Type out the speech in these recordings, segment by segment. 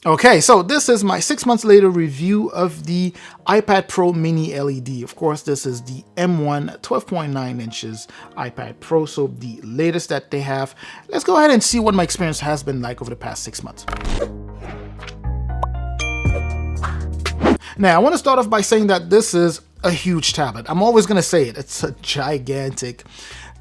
Okay, so this is my 6 months later review of the iPad Pro Mini LED. Of course, this is the M1 12.9 inches iPad Pro, so the latest that they have. Let's go ahead and see what my experience has been like over the past 6 months. Now, I want to start off by saying that this is a huge tablet. I'm always going to say it. It's a gigantic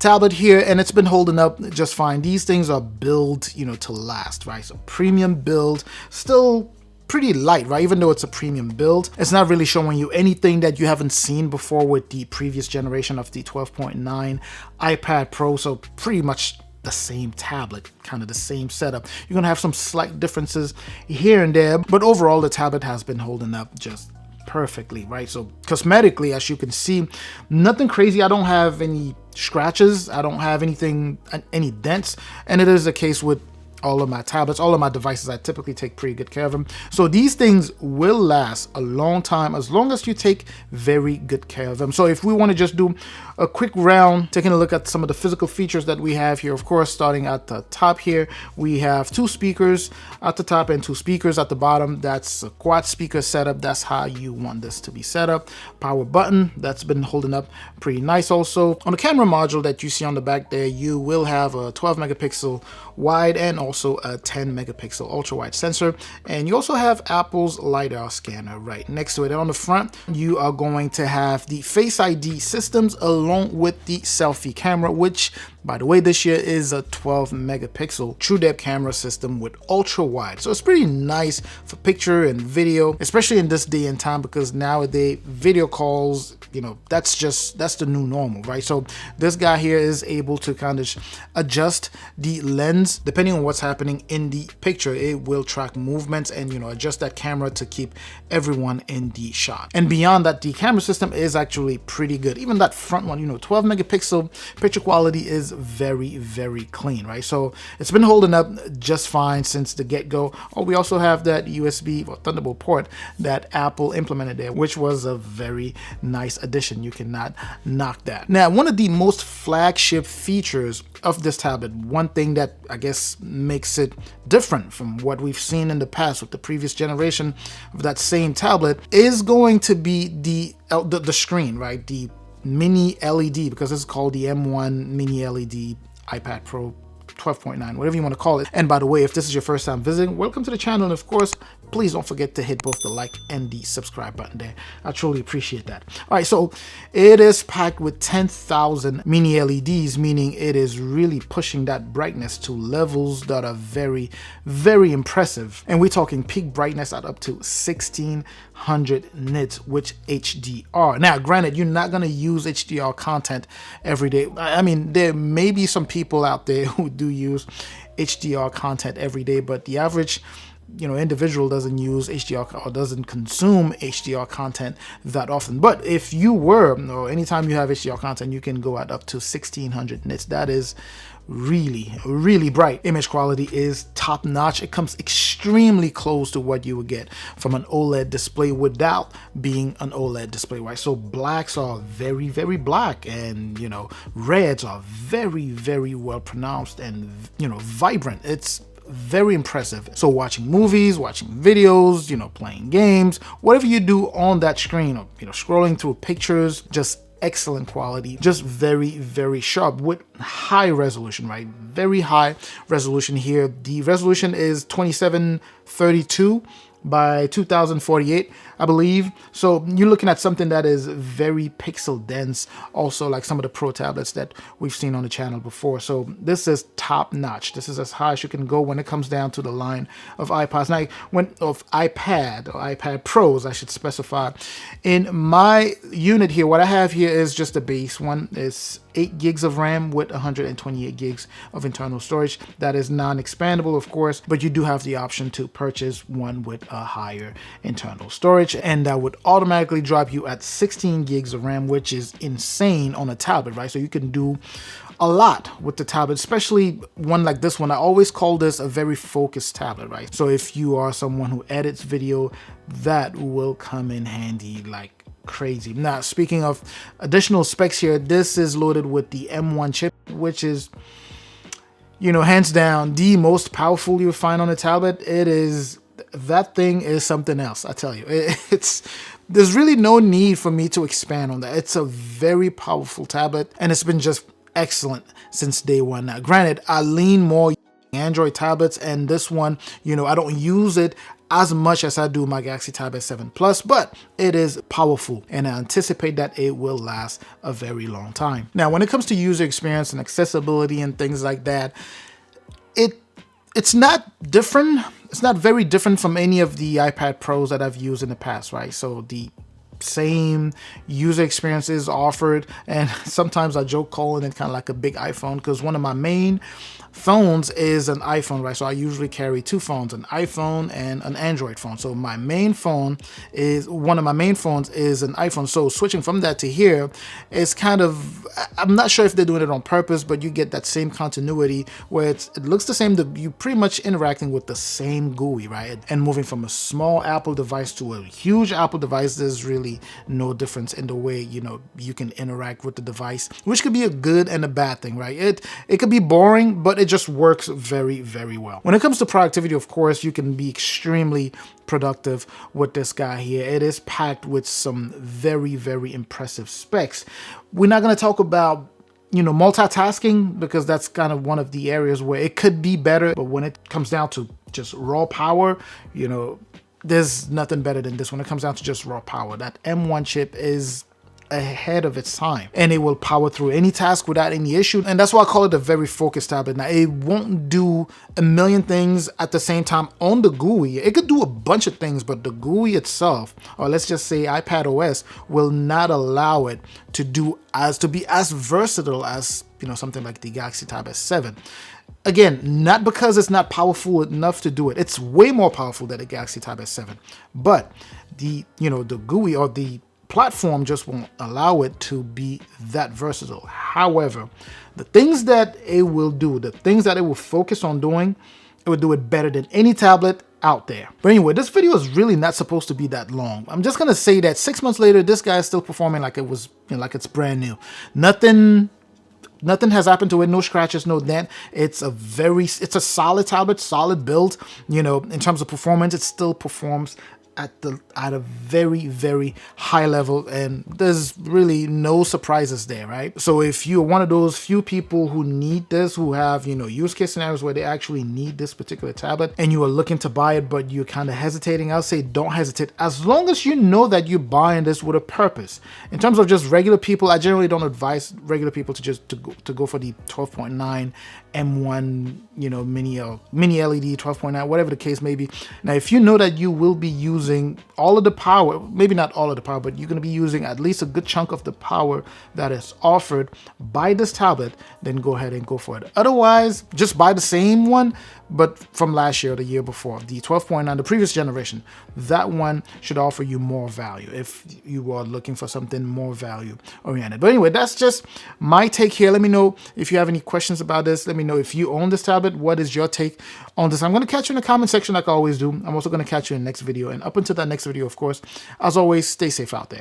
tablet here, and it's been holding up just fine. These things are built, to last, right? So premium build, still pretty light, right? Even though it's a premium build, it's not really showing you anything that you haven't seen before with the previous generation of the 12.9 iPad Pro. So pretty much the same tablet, kind of the same setup. You're gonna have some slight differences here and there, but overall the tablet has been holding up just perfectly, right? So cosmetically, as you can see, nothing crazy. I don't have any scratches, I don't have any dents, and it is the case with all of my tablets, all of my devices. I typically take pretty good care of them. So these things will last a long time as long as you take very good care of them. So if we want to just do a quick round, taking a look at some of the physical features that we have here, of course, starting at the top here, we have 2 speakers at the top and 2 speakers at the bottom. That's a quad speaker setup. That's how you want this to be set up. Power button, that's been holding up pretty nice. Also, on the camera module that you see on the back there, you will have a 12 megapixel wide and also a 10 megapixel ultra wide sensor, and you also have Apple's LiDAR scanner right next to it. And on the front, you are going to have the Face ID systems along with the selfie camera, which, by the way, this year is a 12 megapixel true depth camera system with ultra wide. So it's pretty nice for picture and video, especially in this day and time, because nowadays video calls, that's the new normal, right? So this guy here is able to kind of adjust the lens depending on what's happening in the picture. It will track movements and adjust that camera to keep everyone in the shot. And beyond that, the camera system is actually pretty good. Even that front one, 12 megapixel picture quality is very, very clean, right? So it's been holding up just fine since the get-go. Oh, we also have that USB or Thunderbolt port that Apple implemented there, which was a very nice addition. You cannot knock that. Now, one of the most flagship features of this tablet, one thing that I guess makes it different from what we've seen in the past with the previous generation of that same tablet, is going to be the screen, right? The mini LED, because this is called the M1 mini LED iPad Pro 12.9, whatever you want to call it. And by the way, if this is your first time visiting, welcome to the channel. And of course, please don't forget to hit both the like and the subscribe button there. I truly appreciate that. All right, so it is packed with 10,000 mini LEDs, meaning it is really pushing that brightness to levels that are very, very impressive. And we're talking peak brightness at up to 1600 nits with HDR. Now, granted, you're not going to use HDR content every day. I mean, there may be some people out there who do use HDR content every day, but the average individual doesn't use HDR or doesn't consume HDR content that often. But if you were, or anytime you have HDR content, you can go at up to 1600 nits. That is really, really bright. Image quality is top notch. It comes extremely close to what you would get from an OLED display without being an OLED display, right? So blacks are very, very black, and reds are very, very well pronounced and vibrant. It's very impressive. So watching movies, watching videos, playing games, whatever you do on that screen, or scrolling through pictures, just excellent quality, just very, very sharp with high resolution, right? Very high resolution here. The resolution is 2732 by 2048, I believe. So you're looking at something that is very pixel dense, also like some of the Pro tablets that we've seen on the channel before. So this is top notch. This is as high as you can go when it comes down to the line of iPads. Now, of iPad or iPad Pros, I should specify. In my unit here, what I have here is just a base one. It's 8 gigs of RAM with 128 gigs of internal storage. That is non-expandable, of course, but you do have the option to purchase one with a higher internal storage, and that would automatically drop you at 16 gigs of RAM, which is insane on a tablet, right? So you can do a lot with the tablet, especially one like this one. I always call this a very focused tablet, right? So if you are someone who edits video, that will come in handy like crazy. Now, speaking of additional specs here, this is loaded with the M1 chip, which is, hands down the most powerful you'll find on a tablet. It is that thing is something else. I tell you, there's really no need for me to expand on that. It's a very powerful tablet, and it's been just excellent since day one. Now, granted, I lean more Android tablets, and this one, I don't use it as much as I do my Galaxy Tab S7 Plus, but it is powerful, and I anticipate that it will last a very long time. Now, when it comes to user experience and accessibility and things like that, it's not different. It's not very different from any of the iPad Pros that I've used in the past, right? So the same user experience is offered, and sometimes I joke calling it kind of like a big iPhone, because one of my main phones is an iPhone, right? So I usually carry two phones, an iPhone and an Android phone. So one of my main phones is an iPhone. So switching from that to here is kind of, I'm not sure if they're doing it on purpose, but you get that same continuity where it looks the same. You pretty much interacting with the same GUI, right? And moving from a small Apple device to a huge Apple device, there's really no difference in the way, you can interact with the device, which could be a good and a bad thing, right? It could be boring, but it just works very, very well. When it comes to productivity, of course, you can be extremely productive with this guy here. It is packed with some very, very impressive specs. We're not going to talk about multitasking, because that's kind of one of the areas where it could be better, but when it comes down to just raw power, there's nothing better than this. When it comes down to just raw power, that M1 chip is ahead of its time, and it will power through any task without any issue. And that's why I call it a very focused tablet. Now, it won't do a million things at the same time on the GUI. It could do a bunch of things, but the GUI itself, or let's just say iPad OS, will not allow it to be as versatile as something like the Galaxy Tab S7. Again, not because it's not powerful enough to do it. It's way more powerful than the Galaxy Tab S7, but the GUI or the platform just won't allow it to be that versatile. However, the things that it will do, the things that it will focus on doing, it will do it better than any tablet out there. But anyway, this video is really not supposed to be that long. I'm just gonna say that 6 months later, this guy is still performing like it was, like it's brand new. Nothing has happened to it, no scratches, no dent. It's a solid tablet, solid build. In terms of performance, it still performs at a very, very high level, and there's really no surprises there, right? So if you're one of those few people who need this, who have, use case scenarios where they actually need this particular tablet, and you are looking to buy it, but you're kind of hesitating, I'll say don't hesitate, as long as you know that you're buying this with a purpose. In terms of just regular people, I generally don't advise regular people to go for the 12.9 M1, mini LED 12.9, whatever the case may be. Now, if you know that you will be using all of the power, maybe not all of the power, but you're going to be using at least a good chunk of the power that is offered by this tablet, then go ahead and go for it. Otherwise, just buy the same one, but from last year or the year before, the 12.9, the previous generation. That one should offer you more value if you are looking for something more value oriented. But anyway, that's just my take here. Let me know if you have any questions about this. Let me know if you own this tablet. What is your take on this? I'm going to catch you in the comment section like I always do. I'm also going to catch you in the next video. And up until that next video, of course, as always, stay safe out there.